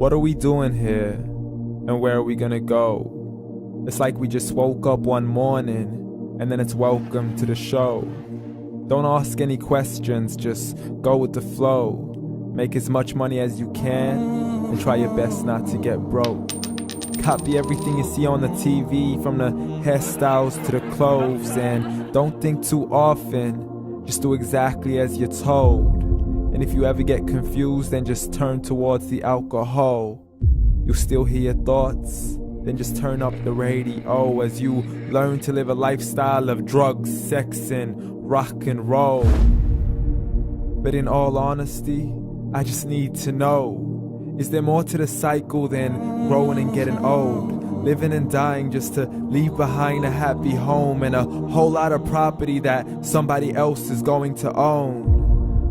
What are we doing here? And where are we gonna go? It's like we just woke up one morning and then it's welcome to the show. Don't ask any questions, just go with the flow. Make as much money as you can and try your best not to get broke. Copy everything you see on the TV, from the hairstyles to the clothes, and don't think too often, just do exactly as you're told. And if you ever get confused, then just turn towards the alcohol. You'll still hear your thoughts, then just turn up the radio as you learn to live a lifestyle of drugs, sex, and rock and roll. But in all honesty, I just need to know, is there more to the cycle than growing and getting old? Living and dying just to leave behind a happy home and a whole lot of property that somebody else is going to own.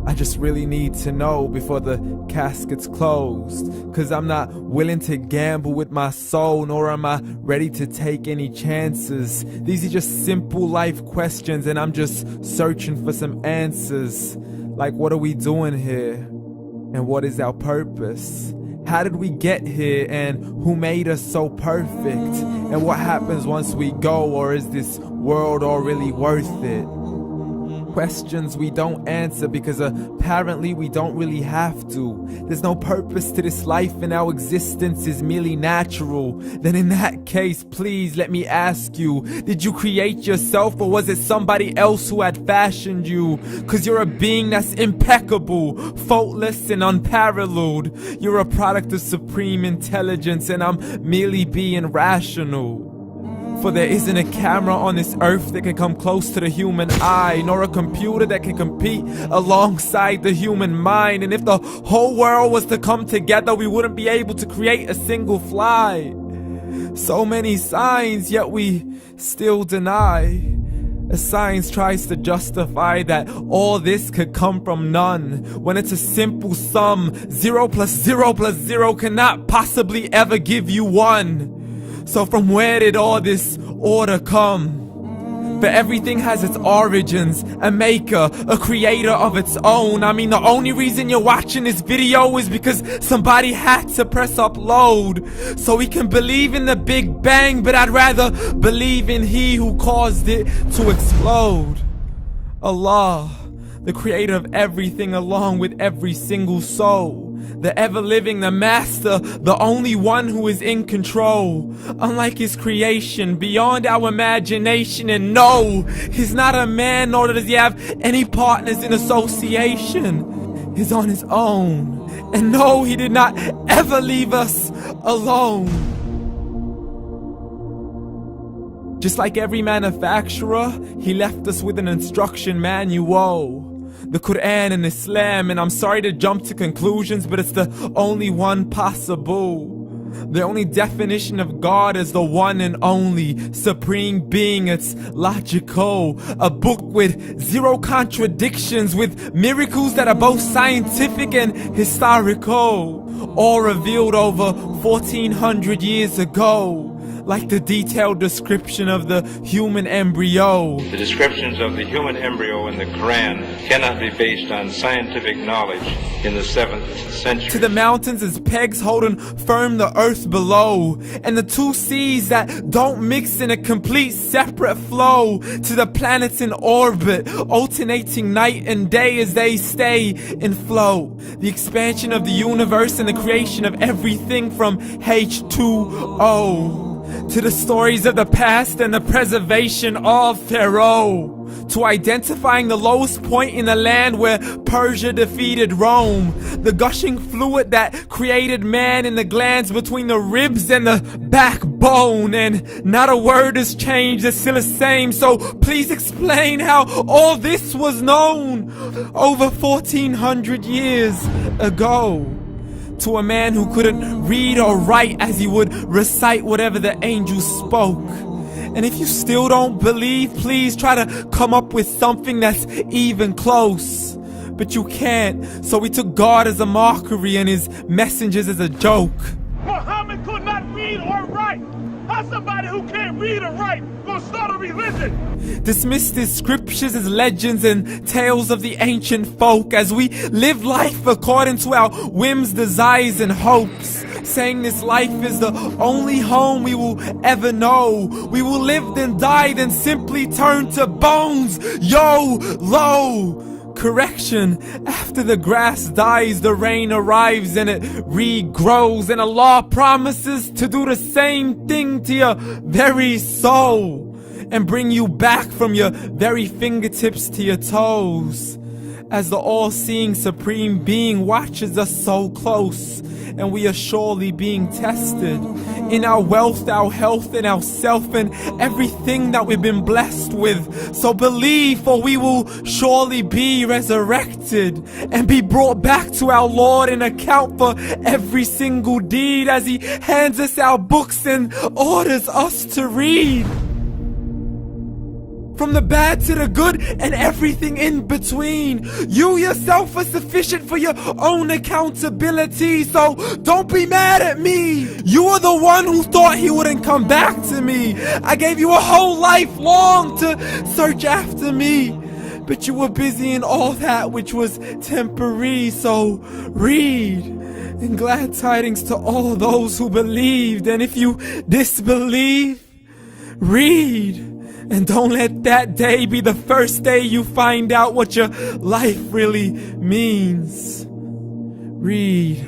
I just really need to know before the casket's closed, 'cause I'm not willing to gamble with my soul, nor am I ready to take any chances. These are just simple life questions and I'm just searching for some answers. Like, what are we doing here? And what is our purpose? How did we get here, and who made us so perfect? And what happens once we go, or is this world all really worth it? Questions we don't answer because apparently we don't really have to. There's no purpose to this life and our existence is merely natural. Then in that case, please let me ask you, did you create yourself, or was it somebody else who had fashioned you? 'Cause you're a being that's impeccable, faultless and unparalleled. You're a product of supreme intelligence and I'm merely being rational. For there isn't a camera on this earth that can come close to the human eye, nor a computer that can compete alongside the human mind. And if the whole world was to come together, we wouldn't be able to create a single fly. So many signs, yet we still deny. As science tries to justify that all this could come from none, when it's a simple sum. 0 plus 0 plus 0 cannot possibly ever give you 1. So from where did all this order come? For everything has its origins, a maker, a creator of its own. I mean, the only reason you're watching this video is because somebody had to press upload. So we can believe in the Big Bang, but I'd rather believe in He who caused it to explode. Allah, the creator of everything along with every single soul. The ever-living, the master, the only one who is in control. Unlike his creation, beyond our imagination. And no, he's not a man, nor does he have any partners in association. He's on his own. And no, he did not ever leave us alone. Just like every manufacturer, he left us with an instruction manual. The Quran and Islam, and I'm sorry to jump to conclusions, but it's the only one possible. The only definition of God is the one and only supreme being. It's logical, a book with 0 contradictions, with miracles that are both scientific and historical, all revealed over 1400 years ago. Like the detailed description of the human embryo. The descriptions of the human embryo in the Quran cannot be based on scientific knowledge in the 7th century. To the mountains as pegs holding firm the earth below, and the 2 seas that don't mix in a complete separate flow. To the planets in orbit, alternating night and day as they stay in flow. The expansion of the universe and the creation of everything from H2O. To the stories of the past and the preservation of Pharaoh. To identifying the lowest point in the land where Persia defeated Rome. The gushing fluid that created man in the glands between the ribs and the backbone. And not a word has changed, it's still the same. So please explain how all this was known over 1400 years ago. To a man who couldn't read or write, as he would recite whatever the angels spoke. And if you still don't believe, please try to come up with something that's even close. But you can't, so we took God as a mockery and his messengers as a joke. Muhammad could not read or write. How's somebody who can't read or write gonna start a religion? Dismissed his scriptures as legends and tales of the ancient folk, as we live life according to our whims, desires, and hopes. saying this life is the only home we will ever know. We will live then die, then simply turn to bones. YOLO! Correction, after the grass dies, the rain arrives and it regrows, and Allah promises to do the same thing to your very soul and bring you back from your very fingertips to your toes, as the all-seeing supreme being watches us so close, and we are surely being tested in our wealth, our health, and our self, and everything that we've been blessed with. So believe, for we will surely be resurrected and be brought back to our Lord and account for every single deed, as He hands us our books and orders us to read. From the bad to the good and everything in between. You yourself are sufficient for your own accountability, so don't be mad at me. You are the one who thought He wouldn't come back to me. I gave you a whole life long to search after me, but you were busy in all that which was temporary. So read, and glad tidings to all those who believed. And if you disbelieve, read. And don't let that day be the first day you find out what your life really means. Read.